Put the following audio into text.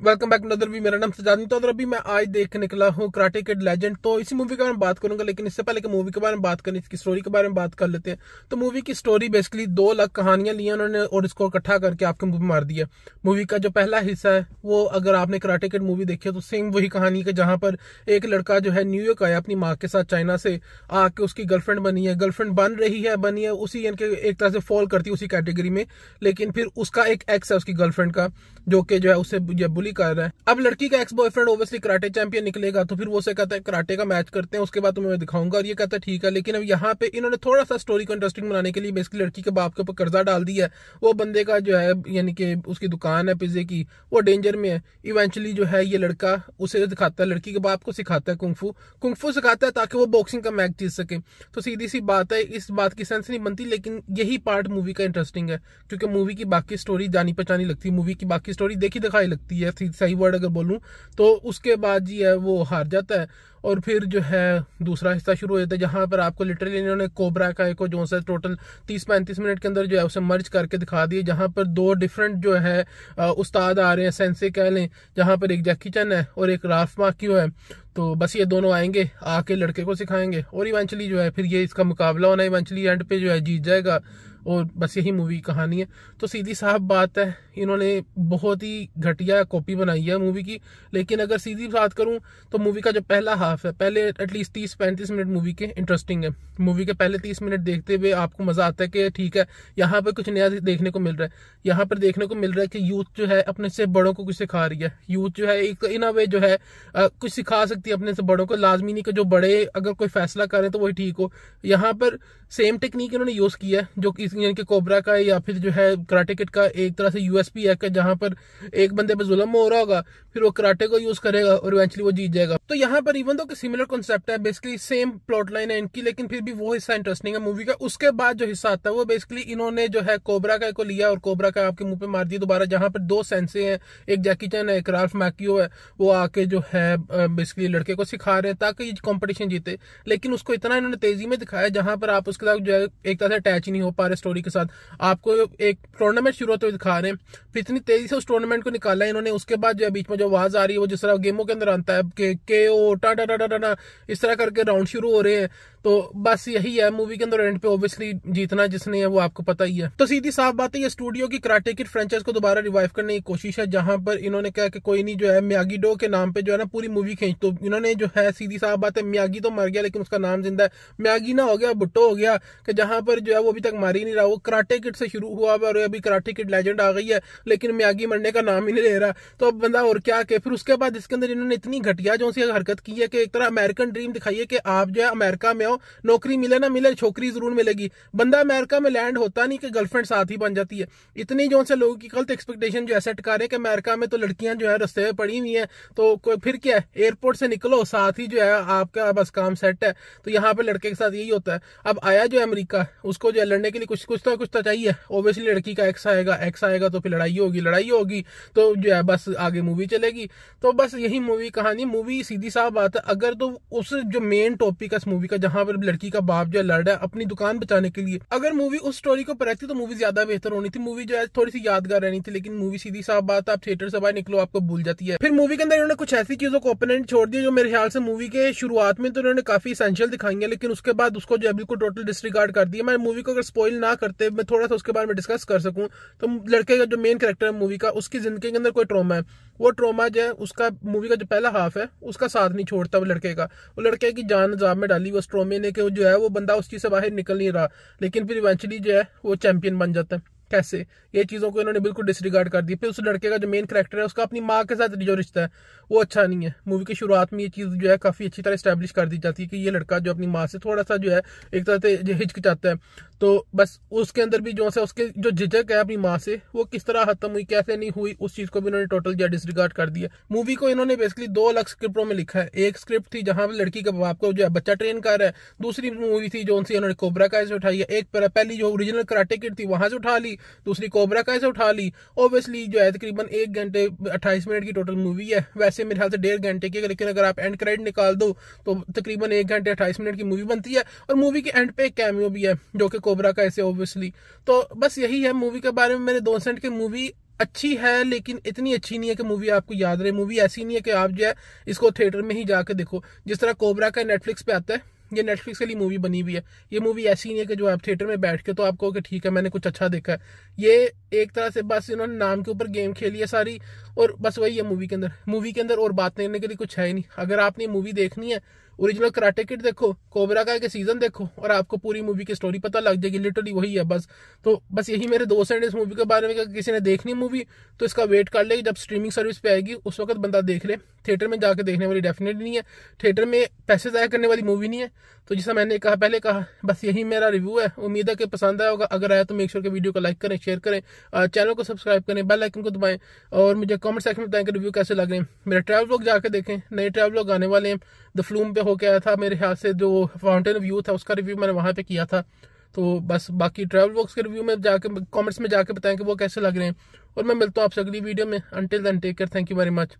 Welcome back to other भी। मेरा नाम सजाद तो अभी मैं आज देख निकला हूँ कराटे किड लेजेंड। तो इसी मूवी के बारे में बात करूंगा, लेकिन इससे पहले कि मूवी के बारे में बात करें, इसकी स्टोरी के बारे में बात कर लेते हैं। तो मूवी की स्टोरी बेसिकली 2 अलग कहानियां ली हैं उन्होंने और इसको इकट्ठा करके आपके मुंह में मार दिया। मूवी का जो पहला हिस्सा है वो अगर आपने कराटे किड मूवी देखी है तो सेम वही कहानी है, जहां पर एक लड़का जो है न्यूयॉर्क आया अपनी माँ के साथ चाइना से आके, उसकी गर्लफ्रेंड बनी है, गर्लफ्रेंड बनी है उसी एक तरह से फॉल करती है उसी कैटेगरी में। लेकिन फिर उसका एक एक्स है उसकी गर्लफ्रेंड का, जो कि जो है उसे बुली कर रहा है। अब लड़की का ex boyfriend obviously karate champion निकलेगा, तो फिर वो से कहता है कराटे का मैच करते हैं, उसके बाद तुम्हें दिखाऊंगा। और ये कहता है ठीक है। लेकिन अब यहाँ पे इन्होंने थोड़ा सा स्टोरी को इंटरेस्टिंग बनाने के लिए बेसिकली लड़की के बाप के ऊपर कर्जा डाल दिया है। वो बंदे का जो है यानी कि उसकी दुकान है पिज्जे की, वो डेंजर में है। इवेंचुअली जो है ये लड़का उसे दिखाता है, लड़की के बाप को सिखाता है कुंफू सिखाता है ताकि वो बॉक्सिंग का मैच जीत सके। तो सीधी सी बात है, इस बात की सेंस नहीं बनती, लेकिन यही पार्ट मूवी का इंटरेस्टिंग है, क्योंकि मूवी की बाकी स्टोरी जानी पहचानी लगती है, मूवी की बाकी स्टोरी देखी दिखाई लगती है, सही वर्ड अगर बोलूं तो। उसके बाद जी है वो हार जाता है और फिर जो है दूसरा हिस्सा शुरू हो जाता है, जहां पर आपको लिटरली इन्होंने कोबरा का एक जो है टोटल 30-35 मिनट के अंदर जो है उसे मर्ज करके दिखा दिए, जहां पर 2 डिफरेंट जो है उस्ताद आ रहे हैं, सेंसे कह लें, जहां पर एक जैकी चैन है और एक राल्फ माकियो है। तो बस ये दोनों आएंगे, आके लड़के को सिखाएंगे और इवेंचुअली जो है फिर ये इसका मुकाबला होना, इवेंचुअली एंड पे जो है जीत जाएगा। और बस यही मूवी कहानी है। तो सीधी साफ बात है, इन्होंने बहुत ही घटिया कॉपी बनाई है मूवी की। लेकिन अगर सीधी बात करूं तो मूवी का जो पहला हाफ है, पहले एटलीस्ट 30-35 मिनट मूवी के इंटरेस्टिंग है। मूवी के पहले 30 मिनट देखते हुए आपको मजा आता है कि ठीक है, यहाँ पर कुछ नया देखने को मिल रहा है। यहाँ पर देखने को मिल रहा है कि यूथ जो है अपने से बड़ों को कुछ सिखा रही है। यूथ जो है एक इन अ वे जो है कुछ सिखा सकती है अपने से बड़ों को। लाजमी नहीं कि जो बड़े अगर कोई फैसला करें तो वही ठीक हो। यहाँ पर सेम टेक्निक इन्होंने यूज किया है जो कि यानी कि कोबरा का या फिर जो है कराटे किड का एक तरह से यूएसपी है, जहां पर एक बंदे पे जुल्म हो रहा होगा, फिर वो कराटे को यूज करेगा और इवेंचुअली वो जीत जाएगा। तो यहाँ पर इवन तो सिमिलर कॉन्सेप्ट है, बेसिकली सेम प्लॉट लाइन है इनकी, लेकिन फिर भी वो हिस्सा इंटरेस्टिंग है मूवी का। उसके बाद जो हिस्सा आता है वो बेसिकली इन्होंने जो है कोबरा का को लिया और कोबरा का आपके मुंह पे मार दिया दोबारा, जहां पर 2 सेंसे हैं, एक जैकी चैन है, एक राल्फ मैकियो है। वो आके जो है बेसिकली लड़के को सिखा रहे हैं ताकि ये कॉम्पिटिशन जीते। लेकिन उसको इतना इन्होंने तेजी में दिखाया जहां पर आप उसके साथ जो है एक तरह से अटैच ही नहीं हो पा रहे स्टोरी के साथ। आपको एक टूर्नामेंट शुरू होते हुए दिखा रहे हैं, फिर इतनी तेजी से उस टूर्नामेंट को निकाला है इन्होंने। उसके बाद जो है बीच में जो आवाज आ रही है वो जिस तरह गेमों के अंदर आता है कि KO टा टा टा टा, इस तरह करके राउंड शुरू हो रहे हैं। तो बस यही है मूवी के अंदर, एंड पे ऑब्वियसली जीतना जिसने है वो आपको पता ही है। तो सीधी साफ बात है, ये स्टूडियो की कराटे किड फ्रेंचाइज को दोबारा रिवाइव करने की कोशिश है, जहां पर इन्होंने कहा कि कोई नहीं, जो है मियागी डो के नाम पे जो है ना पूरी मूवी खींच। तो इन्होंने जो है सीधी साफ बात है, मियागी तो मर गया लेकिन उसका नाम जिंदा है। मियागी ना हो गया भुट्टो हो गया, कि जहां पर जो है वो अभी तक मार ही नहीं रहा। वो कराटे किड से शुरू हुआ और अभी कराटे किड लेजेंड आ गई है, लेकिन मियागी मरने का नाम ही नहीं ले रहा। तो अब बंदा और क्या के। फिर उसके बाद इसके अंदर इन्होंने इतनी घटिया जो सी हरकत की है कि एक तरह अमेरिकन ड्रीम दिखाई है कि आप जो है अमेरिका में हो, नौकरी मिले ना मिले छोकरी जरूर मिलेगी। बंदा अमेरिका में लैंड होता नहीं कि गर्लफ्रेंड साथ ही बन जाती है। इतनी जो से लोगों की गलत एक्सपेक्टेशन जो है सेट कर रहे हैं कि अमेरिका में तो लड़कियां जो है रस्ते में पड़ी हुई है, तो फिर क्या है, एयरपोर्ट से निकलो साथ ही जो है आपका बस काम सेट है। तो यहाँ पे लड़के के साथ यही होता है। अब आया जो है अमेरिका, उसको जो है लड़ने के लिए कुछ तो चाहिए। ओब्वियसली लड़की का एक्स आएगा तो फिर लड़ाई होगी तो जो है बस आगे मूवी चलेगी। तो बस यही मूवी कहानी। मूवी सीधी साफ बात है, अगर तो उस जो मेन टॉपिक है इस मूवी का, जहां पर लड़की का बाप जो लड़ रहा है अपनी दुकान बचाने के लिए, अगर मूवी उस स्टोरी को रहती तो मूवी ज्यादा बेहतर होनी थी। मूवी जो है थोड़ी सी यादगार रहनी थी, लेकिन मूवी सीधी साफ बात आप थिएटर से बाहर निकलो आपको भूल जाती है। फिर मूवी के अंदर इन्होंने कुछ ऐसी चीजों को ओपन छोड़ दिया जो मेरे ख्याल से मूवी के शुरुआत में तो इन्होंने काफी एसेंशियल दिखाई है, लेकिन उसके बाद उसको जो है बिल्कुल टोटल डिसरिगार्ड कर दिया। मैं मूवी को अगर स्पॉइल ना करते मैं थोड़ा सा उसके बारे में डिस्कस कर सकूं, तो लड़के का जो मेन कैरेक्टर है मूवी का, उसकी जिंदगी के अंदर कोई ट्रॉमा है। वो ट्रॉमा जो है उसका मूवी का जो पहला हाफ है उसका साथ नहीं छोड़ता वो लड़के का। वो लड़के की जान अजाब में डाली उस ट्रॉमे ने, कि जो है वो बंदा उस चीज से बाहर निकल नहीं रहा, लेकिन फिर इवेंचुअली जो है वो चैंपियन बन जाता है। कैसे, ये चीजों को इन्होंने बिल्कुल डिसरिगार्ड कर दी। फिर उस लड़के का जो मेन कैरेक्टर है उसका अपनी माँ के साथ जो रिश्ता है वो अच्छा नहीं है। मूवी की शुरुआत में ये चीज जो है काफी अच्छी तरह स्टैब्लिश कर दी जाती है कि ये लड़का जो अपनी माँ से थोड़ा सा जो है एक तरह से हिचकिचाता है। तो बस उसके अंदर भी जो है उसके जो झिझक है अपनी माँ से वो किस तरह खत्म हुई, कैसे नहीं हुई, उस चीज को भी इन्होंने टोटल जो डिसरिगार्ड कर दिया। मूवी को इन्होंने बेसिकली 2 अलग स्क्रिप्टों में लिखा है। एक स्क्रिप्ट थी जहां लड़की के बाप को जो है बच्चा ट्रेन कर रहा है, दूसरी मूवी थी जो उन्होंने कोबरा का से उठाई है। एक पहली जो ओरिजिनल कराटे किड थी वहां से उठा ली, दूसरी कोबरा का से उठा ली। ऑब्वियसली जो है तकरीबन 1 घंटे 28 मिनट की टोटल मूवी है, वैसे मेरे ख्याल से 1.5 घंटे की, लेकिन अगर आप एंड क्रेडिट निकाल दो तो तकरीबन 1 घंटे 28 मिनट की मूवी बनती है। और मूवी के एंड पे एक कैमियो भी है जो कि कोबरा का ऐसे ऑब्वियसली। तो बस यही है मूवी के बारे में मेरे 2 सेंट की। मूवी अच्छी है लेकिन इतनी अच्छी नहीं है कि मूवी आपको याद रहे। मूवी ऐसी नहीं है कि आप जो है इसको थिएटर में ही जाके देखो। जिस तरह कोबरा का नेटफ्लिक्स पे आता है, ये नेटफ्लिक्स के लिए मूवी बनी हुई है। ये मूवी ऐसी नहीं है कि जो आप थिएटर में बैठ के तो आपको कि ठीक है मैंने कुछ अच्छा देखा है। ये एक तरह से बस इन्होंने नाम के ऊपर गेम खेली है सारी, और बस वही है मूवी के अंदर। मूवी के अंदर और बात करने के लिए कुछ है ही नहीं। अगर आपने मूवी देखनी है, ओरिजिनल कराटे किड देखो, कोबरा का सीजन देखो, और आपको पूरी मूवी की स्टोरी पता लग जाएगी। लिटरली वही है बस। तो बस यही मेरे दोस्त हैं इस मूवी के बारे में कि किसी ने देखनी मूवी तो इसका वेट कर ले, जब स्ट्रीमिंग सर्विस पे आएगी उस वक्त बंदा देख ले। थिएटर में जाके देखने वाली डेफिनेटली नहीं है, थिएटर में पैसे ज़ाया करने वाली मूवी नहीं है। तो जैसा मैंने पहले कहा, बस यही मेरा रिव्यू है। उम्मीद है कि पसंद आया होगा। अगर आया तो मेक श्योर के वीडियो को लाइक करें, शेयर करें, चैनल को सब्सक्राइब करें, बेल आइकन को दबाएं, और मुझे कमेंट सेक्शन में बताएं कि रिव्यू कैसे लग रहे हैं। मेरे ट्रैवल व्लॉग जाके देखें, नए ट्रैवल व्लॉग आने वाले हैं। द फ्लूम पे होके आया था मेरे ख्याल से, जो फाउंटेन ऑफ यूथ था उसका रिव्यू मैंने वहाँ पे किया था। तो बस बाकी ट्रैवल व्लॉग्स के रिव्यू में जाके कमेंट्स में जाके बताएं कि वो कैसे लग रहे हैं। और मैं मिलता हूँ आपसे अगली वीडियो में। Until then take care, thank you very much.